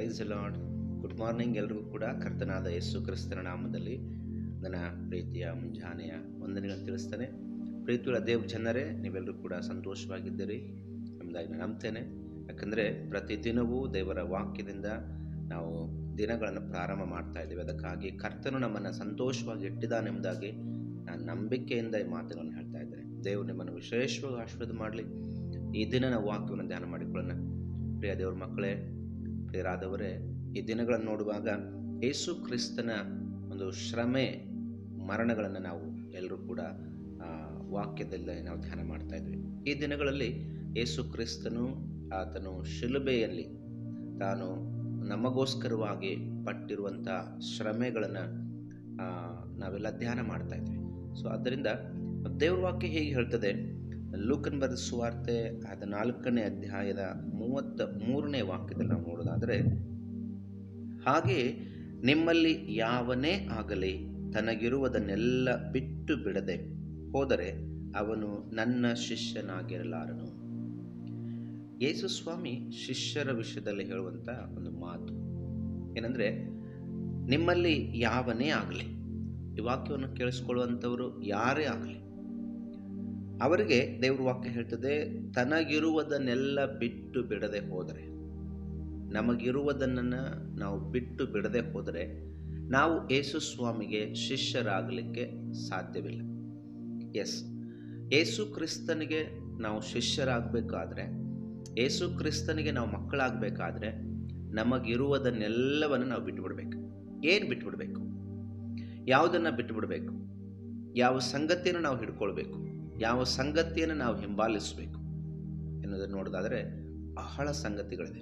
Price lord. Good morning ಎಲ್ರಿಗೂ ಕೂಡ ಕರ್ತನಾದ ಯೇಸು ಕ್ರಿಸ್ತನ ನಾಮದಲ್ಲಿ ನನ್ನ ಪ್ರೀತಿಯ ಮುಂಜಾನೆಯ ವಂದನೆಗಳನ್ನು ತಿಳಿಸ್ತೇನೆ. ಪ್ರೀತಿಯುಳ್ಳ ದೇವ್ ಜನರೇ, ನೀವೆಲ್ಲರೂ ಕೂಡ ಸಂತೋಷವಾಗಿದ್ದೀರಿ ಎಂಬುದಾಗಿ ನಾನು ನಂಬ್ತೇನೆ. ಯಾಕಂದರೆ ಪ್ರತಿದಿನವೂ ದೇವರ ವಾಕ್ಯದಿಂದ ನಾವು ದಿನಗಳನ್ನು ಪ್ರಾರಂಭ ಮಾಡ್ತಾ ಇದ್ದೀವಿ. ಅದಕ್ಕಾಗಿ ಕರ್ತನು ನಮ್ಮನ್ನು ಸಂತೋಷವಾಗಿ ಇಟ್ಟಿದ್ದಾನೆಂಬುದಾಗಿ ನಾನು ನಂಬಿಕೆಯಿಂದ ಈ ಮಾತುಗಳನ್ನು ಹೇಳ್ತಾ ಇದ್ದೇನೆ. ದೇವರು ನಿಮ್ಮನ್ನು ವಿಶೇಷವಾಗಿ ಆಶೀರ್ವಾದ ಮಾಡಲಿ. ಈ ದಿನ ನಾವು ವಾಕ್ಯವನ್ನು ಧ್ಯಾನ ಮಾಡಿಕೊಳ್ಳೋಣ. ಪ್ರಿಯ ದೇವ್ರ ಮಕ್ಕಳೇ, ಪ್ರಿಯರಾದವರೇ, ಈ ದಿನಗಳನ್ನು ನೋಡುವಾಗ ಯೇಸು ಕ್ರಿಸ್ತನ ಒಂದು ಶ್ರಮೆ ಮರಣಗಳನ್ನು ನಾವು ಎಲ್ಲರೂ ಕೂಡ ವಾಕ್ಯದಲ್ಲಿ ನಾವು ಧ್ಯಾನ ಮಾಡ್ತಾ ಇದ್ವಿ. ಈ ದಿನಗಳಲ್ಲಿ ಯೇಸು ಕ್ರಿಸ್ತನು ಆತನು ಶಿಲುಬೆಯಲ್ಲಿ ತಾನು ನಮಗೋಸ್ಕರವಾಗಿ ಪಟ್ಟಿರುವಂಥ ಶ್ರಮೆಗಳನ್ನು ನಾವೆಲ್ಲ ಧ್ಯಾನ ಮಾಡ್ತಾ ಇದ್ವಿ. ಸೊ ಆದ್ದರಿಂದ ದೇವ್ರ ವಾಕ್ಯ ಹೇಗೆ ಹೇಳ್ತದೆ, ಲೂಕನ್ ಬರೆದ ಸುವಾರ್ತೆ 14ನೇ ಅಧ್ಯಾಯದ 33ನೇ ವಾಕ್ಯದಲ್ಲಿ ನಾವು ನೋಡೋದಾದರೆ, ಹಾಗೆ ನಿಮ್ಮಲ್ಲಿ ಯಾವನೇ ಆಗಲಿ ತನಗಿರುವುದನ್ನೆಲ್ಲ ಬಿಟ್ಟು ಬಿಡದೆ ಹೋದರೆ ಅವನು ನನ್ನ ಶಿಷ್ಯನಾಗಿರಲಾರನು. ಯೇಸು ಸ್ವಾಮಿ ಶಿಷ್ಯರ ವಿಷಯದಲ್ಲಿ ಹೇಳುವಂಥ ಒಂದು ಮಾತು ಏನಂದರೆ, ನಿಮ್ಮಲ್ಲಿ ಯಾವನೇ ಆಗಲಿ, ಈ ವಾಕ್ಯವನ್ನು ಕೇಳಿಸ್ಕೊಳ್ಳುವಂಥವರು ಯಾರೇ ಆಗಲಿ, ಅವರಿಗೆ ದೇವ್ರ ವಾಕ್ಯ ಹೇಳ್ತದೆ, ತನಗಿರುವುದನ್ನೆಲ್ಲ ಬಿಟ್ಟು ಬಿಡದೆ ಹೋದರೆ, ನಮಗಿರುವುದನ್ನು ನಾವು ಬಿಟ್ಟು ಬಿಡದೆ ಹೋದರೆ ನಾವು ಯೇಸು ಸ್ವಾಮಿಗೆ ಶಿಷ್ಯರಾಗಲಿಕ್ಕೆ ಸಾಧ್ಯವಿಲ್ಲ. ಯೇಸು ಕ್ರಿಸ್ತನಿಗೆ ನಾವು ಶಿಷ್ಯರಾಗಬೇಕಾದ್ರೆ, ಯೇಸು ಕ್ರಿಸ್ತನಿಗೆ ನಾವು ಮಕ್ಕಳಾಗಬೇಕಾದ್ರೆ ನಮಗಿರುವುದನ್ನೆಲ್ಲವನ್ನು ನಾವು ಬಿಟ್ಟುಬಿಡಬೇಕು. ಏನು ಬಿಟ್ಟುಬಿಡಬೇಕು? ಯಾವುದನ್ನು ಬಿಟ್ಟುಬಿಡಬೇಕು? ಯಾವ ಸಂಗತಿಯನ್ನು ನಾವು ಹಿಡ್ಕೊಳ್ಬೇಕು? ಯಾವ ಸಂಗತಿಯನ್ನು ನಾವು ಹಿಂಬಾಲಿಸಬೇಕು ಎನ್ನುವುದನ್ನು ನೋಡೋದಾದರೆ ಬಹಳ ಸಂಗತಿಗಳಿದೆ.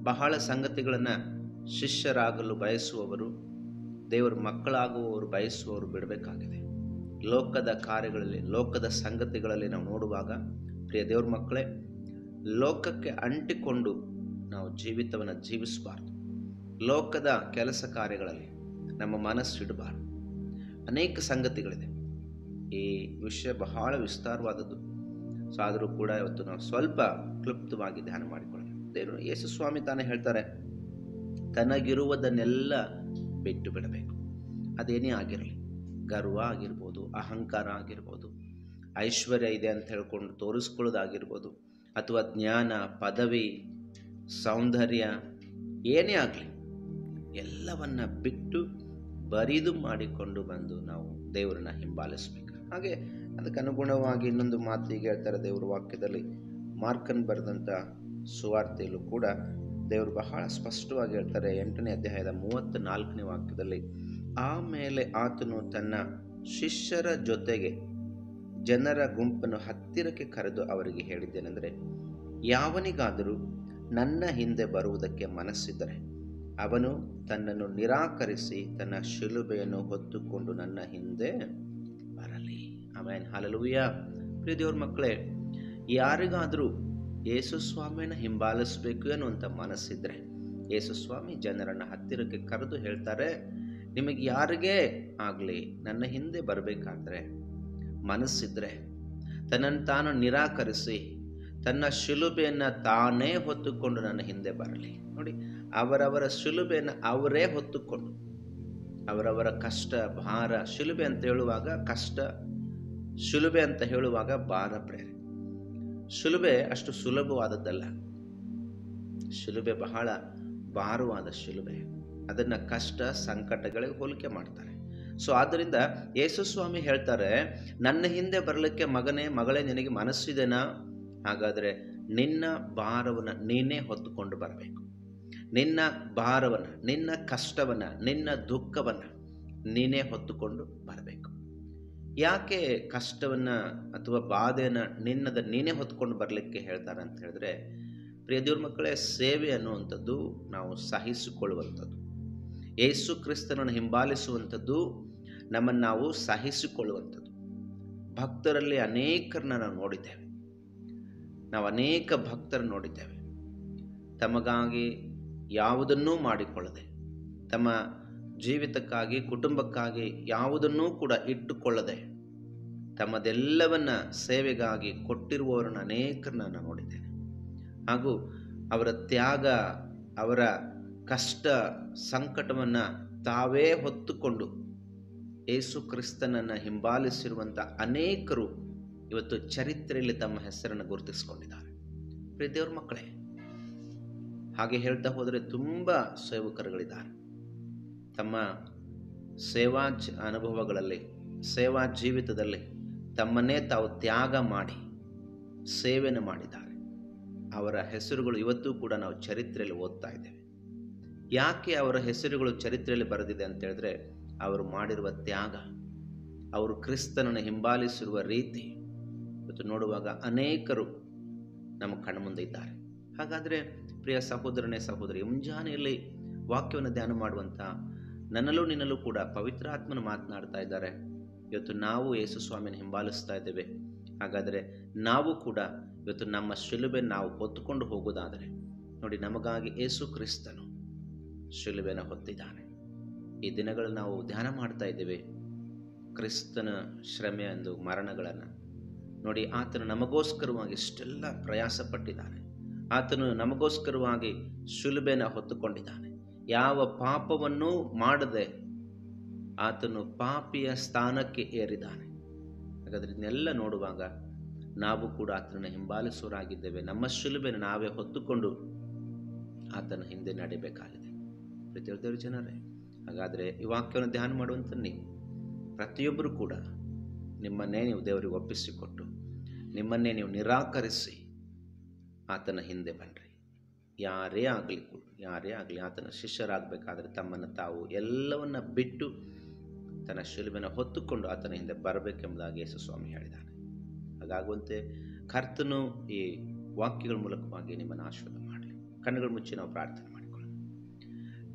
ಬಹಳ ಸಂಗತಿಗಳನ್ನು ಶಿಷ್ಯರಾಗಲು ಬಯಸುವವರು, ದೇವರ ಮಕ್ಕಳಾಗುವವರು ಬಯಸುವವರು ಬಿಡಬೇಕಾಗಿದೆ. ಲೋಕದ ಕಾರ್ಯಗಳಲ್ಲಿ, ಲೋಕದ ಸಂಗತಿಗಳಲ್ಲಿ ನಾವು ನೋಡುವಾಗ, ಪ್ರಿಯ ದೇವ್ರ ಮಕ್ಕಳೇ, ಲೋಕಕ್ಕೆ ಅಂಟಿಕೊಂಡು ನಾವು ಜೀವಿತವನ್ನು ಜೀವಿಸಬಾರ್ದು. ಲೋಕದ ಕೆಲಸ ಕಾರ್ಯಗಳಲ್ಲಿ ನಮ್ಮ ಮನಸ್ಸಿಡಬಾರ್ದು. ಅನೇಕ ಸಂಗತಿಗಳಿದೆ. ಈ ವಿಷಯ ಬಹಳ ವಿಸ್ತಾರವಾದದ್ದು. ಸೊ ಆದರೂ ಕೂಡ ಇವತ್ತು ನಾವು ಸ್ವಲ್ಪ ಕ್ಲುಪ್ತವಾಗಿ ಧ್ಯಾನ ಮಾಡಿಕೊಳ್ಳೋಣ. ದೇವರು ಯೇಸು ಸ್ವಾಮಿ ತಾನೇ ಹೇಳ್ತಾರೆ, ತನಗಿರುವುದನ್ನೆಲ್ಲ ಬಿಟ್ಟು ಬಿಡಬೇಕು. ಅದೇನೇ ಆಗಿರಲಿ, ಗರ್ವ ಆಗಿರ್ಬೋದು, ಅಹಂಕಾರ ಆಗಿರ್ಬೋದು, ಐಶ್ವರ್ಯ ಇದೆ ಅಂತ ಹೇಳ್ಕೊಂಡು ತೋರಿಸ್ಕೊಳ್ಳೋದಾಗಿರ್ಬೋದು, ಅಥವಾ ಜ್ಞಾನ, ಪದವಿ, ಸೌಂದರ್ಯ, ಏನೇ ಆಗಲಿ ಎಲ್ಲವನ್ನ ಬಿಟ್ಟು ಬರಿದು ಮಾಡಿಕೊಂಡು ಬಂದು ನಾವು ದೇವರನ್ನ ಹಿಂಬಾಲಿಸಬೇಕು. ಹಾಗೆ ಅದಕ್ಕೆ ಅನುಗುಣವಾಗಿ ಇನ್ನೊಂದು ಮಾತು ಹೀಗೆ ಹೇಳ್ತಾರೆ ದೇವರ ವಾಕ್ಯದಲ್ಲಿ. ಮಾರ್ಕನ್ ಬರೆದಂಥ ಸುವಾರ್ತೆಯಲ್ಲೂ ಕೂಡ ದೇವರು ಬಹಳ ಸ್ಪಷ್ಟವಾಗಿ ಹೇಳ್ತಾರೆ. 8ನೇ ಅಧ್ಯಾಯದ 34ನೇ ವಾಕ್ಯದಲ್ಲಿ, ಆಮೇಲೆ ಆತನು ತನ್ನ ಶಿಷ್ಯರ ಜೊತೆಗೆ ಜನರ ಗುಂಪನ್ನು ಹತ್ತಿರಕ್ಕೆ ಕರೆದು ಅವರಿಗೆ ಹೇಳಿದ್ದೇನೆಂದರೆ, ಯಾವನಿಗಾದರೂ ನನ್ನ ಹಿಂದೆ ಬರುವುದಕ್ಕೆ ಮನಸ್ಸಿದ್ದರೆ ಅವನು ತನ್ನನ್ನು ನಿರಾಕರಿಸಿ ತನ್ನ ಶಿಲುಬೆಯನ್ನು ಹೊತ್ತುಕೊಂಡು ನನ್ನ ಹಿಂದೆ ಬರಲಿ. ಆಮೇನ್, ಹಲ್ಲೆಲೂಯಾ. ಪ್ರಿಯ ದೇವ್ರ ಮಕ್ಕಳೇ, ಯಾರಿಗಾದರೂ ಯೇಸು ಸ್ವಾಮಿಯನ್ನು ಹಿಂಬಾಲಿಸಬೇಕು ಅನ್ನುವಂಥ ಮನಸ್ಸಿದ್ರೆ, ಯೇಸು ಸ್ವಾಮಿ ಜನರನ್ನು ಹತ್ತಿರಕ್ಕೆ ಕರೆದು ಹೇಳ್ತಾರೆ, ನಿಮಗೆ ಯಾರಿಗೇ ಆಗಲಿ ನನ್ನ ಹಿಂದೆ ಬರಬೇಕಾದ್ರೆ ಮನಸ್ಸಿದ್ರೆ ತನ್ನನ್ನು ತಾನು ನಿರಾಕರಿಸಿ ತನ್ನ ಶಿಲುಬೆಯನ್ನು ತಾನೇ ಹೊತ್ತುಕೊಂಡು ನನ್ನ ಹಿಂದೆ ಬರಲಿ. ನೋಡಿ, ಅವರವರ ಶಿಲುಬೆಯನ್ನು ಅವರೇ ಹೊತ್ತುಕೊಂಡು, ಅವರವರ ಕಷ್ಟ, ಭಾರ, ಶಿಲುಬೆ ಅಂತ ಹೇಳುವಾಗ ಕಷ್ಟ, ಶಿಲುಬೆ ಅಂತ ಹೇಳುವಾಗ ಭಾರ. ಪ್ರೇರೆ, ಶಿಲುಬೆ ಅಷ್ಟು ಸುಲಭವಾದದ್ದಲ್ಲ. ಶಿಲುಬೆ ಬಹಳ ಭಾರವಾದ ಶಿಲುಬೆ. ಅದನ್ನು ಕಷ್ಟ, ಸಂಕಟಗಳಿಗೆ ಹೋಲಿಕೆ ಮಾಡ್ತಾರೆ. ಸೊ ಆದ್ದರಿಂದ ಯೇಸು ಸ್ವಾಮಿ ಹೇಳ್ತಾರೆ, ನನ್ನ ಹಿಂದೆ ಬರಲಿಕ್ಕೆ ಮಗನೇ, ಮಗಳೇ, ನಿನಗೆ ಮನಸ್ಸಿದೆನಾ? ಹಾಗಾದರೆ ನಿನ್ನ ಭಾರವನ್ನು ನೀನೇ ಹೊತ್ತುಕೊಂಡು ಬರಬೇಕು. ನಿನ್ನ ಭಾರವನ್ನು, ನಿನ್ನ ಕಷ್ಟವನ್ನು, ನಿನ್ನ ದುಃಖವನ್ನು ನೀನೇ ಹೊತ್ತುಕೊಂಡು ಬರಬೇಕು. ಯಾಕೆ ಕಷ್ಟವನ್ನು ಅಥವಾ ಬಾಧೆಯನ್ನು ನೀನೇ ಹೊತ್ಕೊಂಡು ಬರಲಿಕ್ಕೆ ಹೇಳ್ತಾರೆ ಅಂತ ಹೇಳಿದ್ರೆ, ಪ್ರಿಯ ದೇವ್ರ ಮಕ್ಕಳೇ, ಸೇವೆ ಅನ್ನುವಂಥದ್ದು ನಾವು ಸಹಿಸಿಕೊಳ್ಳುವಂಥದ್ದು. ಯೇಸು ಕ್ರಿಸ್ತನನ್ನು ಹಿಂಬಾಲಿಸುವಂಥದ್ದು ನಮ್ಮನ್ನು ನಾವು ಸಹಿಸಿಕೊಳ್ಳುವಂಥದ್ದು. ಭಕ್ತರಲ್ಲಿ ಅನೇಕರನ್ನ ನಾವು ನೋಡಿದ್ದೇವೆ. ನಾವು ಅನೇಕ ಭಕ್ತರನ್ನು ನೋಡಿದ್ದೇವೆ. ತಮಗಾಗಿ ಯಾವುದನ್ನೂ ಮಾಡಿಕೊಳ್ಳದೆ, ತಮ್ಮ ಜೀವಿತಕ್ಕಾಗಿ, ಕುಟುಂಬಕ್ಕಾಗಿ ಯಾವುದನ್ನೂ ಕೂಡ ಇಟ್ಟುಕೊಳ್ಳದೆ, ತಮ್ಮದೆಲ್ಲವನ್ನ ಸೇವೆಗಾಗಿ ಕೊಟ್ಟಿರುವವರನ್ನು ಅನೇಕರನ್ನ ನಾನು ನೋಡಿದ್ದೇನೆ. ಹಾಗೂ ಅವರ ತ್ಯಾಗ, ಅವರ ಕಷ್ಟ ಸಂಕಟವನ್ನು ತಾವೇ ಹೊತ್ತುಕೊಂಡು ಯೇಸು ಕ್ರಿಸ್ತನನ್ನು ಹಿಂಬಾಲಿಸಿರುವಂಥ ಅನೇಕರು ಇವತ್ತು ಚರಿತ್ರೆಯಲ್ಲಿ ತಮ್ಮ ಹೆಸರನ್ನು ಗುರುತಿಸಿಕೊಂಡಿದ್ದಾರೆ. ಪ್ರಿಯ ದೇವ್ರ ಮಕ್ಕಳೇ, ಹಾಗೆ ಹೇಳ್ತಾ ಹೋದರೆ ತುಂಬ ಸೇವಕರುಗಳಿದ್ದಾರೆ. ತಮ್ಮ ಸೇವಾ ಅನುಭವಗಳಲ್ಲಿ, ಸೇವಾ ಜೀವಿತದಲ್ಲಿ ತಮ್ಮನ್ನೇ ತಾವು ತ್ಯಾಗ ಮಾಡಿ ಸೇವೆಯನ್ನು ಮಾಡಿದ್ದಾರೆ. ಅವರ ಹೆಸರುಗಳು ಇವತ್ತೂ ಕೂಡ ನಾವು ಚರಿತ್ರೆಯಲ್ಲಿ ಓದ್ತಾ ಇದ್ದೇವೆ. ಯಾಕೆ ಅವರ ಹೆಸರುಗಳು ಚರಿತ್ರೆಯಲ್ಲಿ ಬರೆದಿದೆ ಅಂತ ಹೇಳಿದ್ರೆ, ಅವರು ಮಾಡಿರುವ ತ್ಯಾಗ, ಅವರು ಕ್ರಿಸ್ತನನ್ನು ಹಿಂಬಾಲಿಸಿರುವ ರೀತಿ ಇವತ್ತು ನೋಡುವಾಗ ಅನೇಕರು ನಮ್ಮ ಕಣ್ಮುಂದೆ ಇದ್ದಾರೆ. ಹಾಗಾದರೆ ಪ್ರಿಯ ಸಹೋದರನೇ ಸಹೋದರಿ, ಮುಂಜಾನೆಯಲ್ಲಿ ವಾಕ್ಯವನ್ನು ಧ್ಯಾನ ಮಾಡುವಂಥ ನನ್ನಲ್ಲೂ ನಿನ್ನಲ್ಲೂ ಕೂಡ ಪವಿತ್ರಾತ್ಮನು ಮಾತನಾಡ್ತಾ ಇದ್ದಾರೆ. ಇವತ್ತು ನಾವು ಯೇಸು ಸ್ವಾಮಿಯನ್ನು ಹಿಂಬಾಲಿಸ್ತಾ ಇದ್ದೇವೆ. ಹಾಗಾದರೆ ನಾವು ಕೂಡ ಇವತ್ತು ನಮ್ಮ ಶಿಲುಬೆ ನಾವು ಹೊತ್ತುಕೊಂಡು ಹೋಗೋದಾದರೆ, ನೋಡಿ, ನಮಗಾಗಿ ಯೇಸು ಕ್ರಿಸ್ತನು ಶಿಲುಬೆನ ಹೊತ್ತಿದ್ದಾನೆ. ಈ ದಿನಗಳಲ್ಲಿ ನಾವು ಧ್ಯಾನ ಮಾಡ್ತಾ ಇದ್ದೇವೆ ಕ್ರಿಸ್ತನ ಶ್ರಮೆ ಎಂದು ಮರಣಗಳನ್ನು. ನೋಡಿ, ಆತನು ನಮಗೋಸ್ಕರವಾಗಿ ಇಷ್ಟೆಲ್ಲ ಪ್ರಯಾಸ ಪಟ್ಟಿದ್ದಾನೆ. ಆತನು ನಮಗೋಸ್ಕರವಾಗಿ ಶಿಲುಬೆನ ಹೊತ್ತುಕೊಂಡಿದ್ದಾನೆ. ಯಾವ ಪಾಪವನ್ನೂ ಮಾಡದೆ ಆತನು ಪಾಪಿಯ ಸ್ಥಾನಕ್ಕೆ ಏರಿದ್ದಾನೆ. ಹಾಗಾದರೆ ಇದನ್ನೆಲ್ಲ ನೋಡುವಾಗ ನಾವು ಕೂಡ ಆತನನ್ನು ಹಿಂಬಾಲಿಸುವರಾಗಿದ್ದೇವೆ. ನಮ್ಮ ಶಿಲುಬೆನ ನಾವೇ ಹೊತ್ತುಕೊಂಡು ಆತನ ಹಿಂದೆ ನಡೆಯಬೇಕಾಗಿದೆ. ಪ್ರತಿಯೊಬ್ಬರು ಜನರೇ, ಹಾಗಾದರೆ ಈ ವಾಕ್ಯವನ್ನು ಧ್ಯಾನ ಮಾಡುವಂಥ ನೀವು ಪ್ರತಿಯೊಬ್ಬರು ಕೂಡ ನಿಮ್ಮನ್ನೇ ನೀವು ದೇವರಿಗೆ ಒಪ್ಪಿಸಿಕೊಟ್ಟು, ನಿಮ್ಮನ್ನೇ ನೀವು ನಿರಾಕರಿಸಿ ಆತನ ಹಿಂದೆ ಬನ್ನಿರಿ. ಯಾರೇ ಆಗಲಿ ಆತನ ಶಿಷ್ಯರಾಗಬೇಕಾದ್ರೆ ತಮ್ಮನ್ನು ತಾವು ಎಲ್ಲವನ್ನ ಬಿಟ್ಟು ತನ್ನ ಶಿಲುಬೆನ ಹೊತ್ತುಕೊಂಡು ಆತನ ಹಿಂದೆ ಬರಬೇಕೆಂಬುದಾಗಿ ಯೇಸು ಸ್ವಾಮಿ ಹೇಳಿದ್ದಾನೆ. ಹಾಗಾಗುವಂತೆ ಕರ್ತನು ಈ ವಾಕ್ಯಗಳ ಮೂಲಕವಾಗಿ ನಿಮ್ಮನ್ನು ಆಶೀರ್ವಾದ ಮಾಡಲಿ. ಕಣ್ಣುಗಳು ಮುಚ್ಚಿ ನಾವು ಪ್ರಾರ್ಥನೆ ಮಾಡಿಕೊಳ್ಳೋಣ.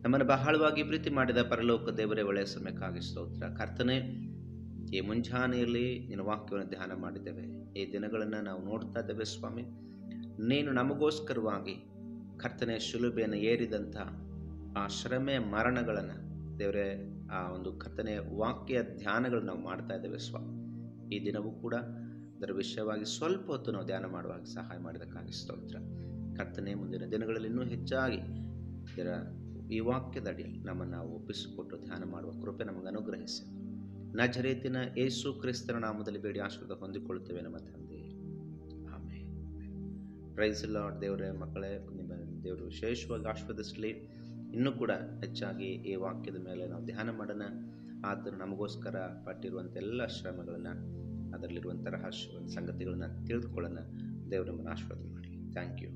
ನಮ್ಮನ್ನು ಬಹಳವಾಗಿ ಪ್ರೀತಿ ಮಾಡಿದ ಪರಲೋಕ ದೇವರೇ, ಒಳ್ಳೆಯ ಸಮಯಕ್ಕಾಗಿ ಸ್ತೋತ್ರ. ಕರ್ತನೇ, ಈ ಮುಂಜಾನೆಯಲ್ಲಿ ನಿನ್ನ ವಾಕ್ಯವನ್ನು ಧ್ಯಾನ ಮಾಡಿದ್ದೇವೆ. ಈ ದಿನಗಳನ್ನು ನಾವು ನೋಡ್ತಾ ಇದ್ದೇವೆ ಸ್ವಾಮಿ. ನೀನು ನಮಗೋಸ್ಕರವಾಗಿ ಕರ್ತನೆ ಶಿಲುಬೆಯನ್ನು ಏರಿದಂಥ ಆ ಶ್ರಮೆ ಮರಣಗಳನ್ನು ದೇವರೇ, ಆ ಒಂದು ಕರ್ತನೆ ವಾಕ್ಯ ಧ್ಯಾನಗಳನ್ನು ನಾವು ಮಾಡ್ತಾ ಇದ್ದೇವೆ ಸ್ವಾಮಿ. ಈ ದಿನವೂ ಕೂಡ ಅದರ ವಿಷಯವಾಗಿ ಸ್ವಲ್ಪ ಹೊತ್ತು ನಾವು ಧ್ಯಾನ ಮಾಡುವಾಗ ಸಹಾಯ ಮಾಡಿದಕ್ಕಾಗಿ ಸ್ತೋತ್ರ. ಕರ್ತನೆ, ಮುಂದಿನ ದಿನಗಳಲ್ಲಿ ಇನ್ನೂ ಹೆಚ್ಚಾಗಿ ಇದರ ಈ ವಾಕ್ಯದ ಅಡಿಯಲ್ಲಿ ನಮ್ಮನ್ನು ನಾವು ಒಪ್ಪಿಸಿಕೊಟ್ಟು ಧ್ಯಾನ ಮಾಡುವ ಕೃಪೆ ನಮಗೆ ಅನುಗ್ರಹಿಸಿ. ನಜರೇತಿನ ಯೇಸು ಕ್ರಿಸ್ತನ ನಾಮದಲ್ಲಿ ಬೇಡಿ ಆಶೀರ್ವಾದ ಹೊಂದಿಕೊಳ್ಳುತ್ತೇವೆ ನಮ್ಮ ತಂದೆ. ಆಮೆನ್. Praise Lord. ದೇವರೇ ಮಕ್ಕಳೇ, ನಿಮ್ಮ ದೇವರು ವಿಶೇಷವಾಗಿ ಆಶೀರ್ವದಿಸಲಿ. ಇನ್ನೂ ಕೂಡ ಹೆಚ್ಚಾಗಿ ಈ ವಾಕ್ಯದ ಮೇಲೆ ನಾವು ಧ್ಯಾನ ಮಾಡೋಣ. ಆತನು ನಮಗೋಸ್ಕರ ಪಟ್ಟಿರುವಂಥ ಎಲ್ಲ ಶ್ರಮಗಳನ್ನು, ಅದರಲ್ಲಿರುವಂಥ ರಹಸ್ಯ ಸಂಗತಿಗಳನ್ನು ತಿಳಿದುಕೊಳ್ಳೋಣ. ದೇವರು ನಮ್ಮನ್ನು ಆಶೀರ್ವಾದ ಮಾಡಲಿ. Thank you.